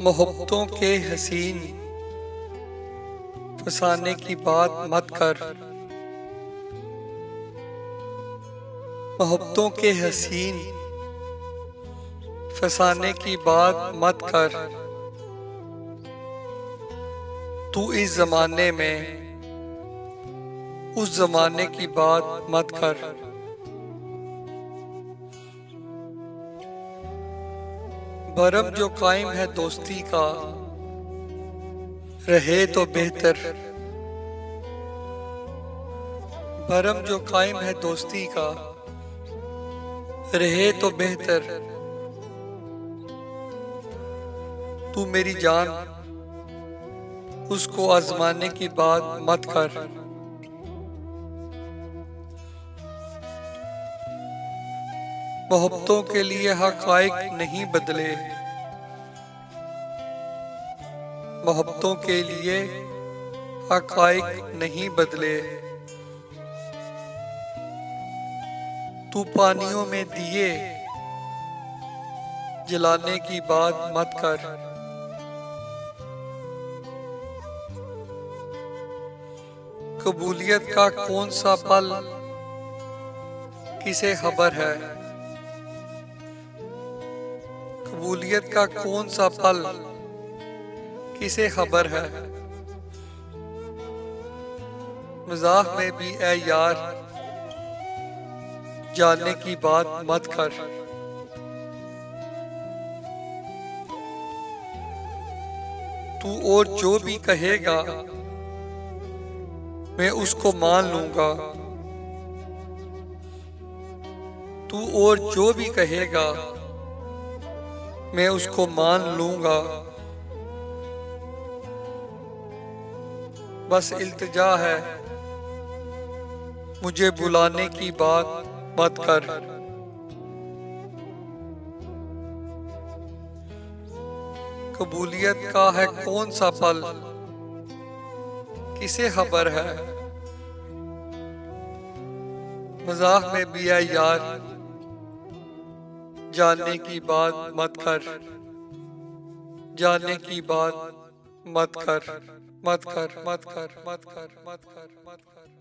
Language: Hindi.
मोहब्बतों के हसीन फसाने की बात मत कर। मोहब्बतों के हसीन फसाने की बात मत कर। तू इस जमाने में उस जमाने की बात मत कर। भरम जो कायम है दोस्ती का रहे तो बेहतर। भरम जो कायम है दोस्ती का रहे तो बेहतर। तू मेरी जान उसको आजमाने की बात मत कर। मोहब्बतों के लिए हक़ाइक़ नहीं बदले। मोहब्बतों के लिए हक़ाइक़ नहीं बदले। तू पानियों में दिए जलाने की बात मत कर। कबूलियत का कौन सा पल किसे खबर है। कबूलियत का कौन सा पल किसे खबर है। मज़ाक में भी ऐ यार जानने की बात मत कर। तू और जो भी कहेगा मैं उसको मान लूंगा। तू और जो भी कहेगा मैं उसको मान लूंगा। बस इल्तिजा है मुझे बुलाने की बात मत कर। कबूलियत का है कौन सा पल किसे खबर है। मज़ाक में भी है यार जानने की बात मत कर। जानने की बात मत कर मत कर मत कर मत कर मत कर मत कर।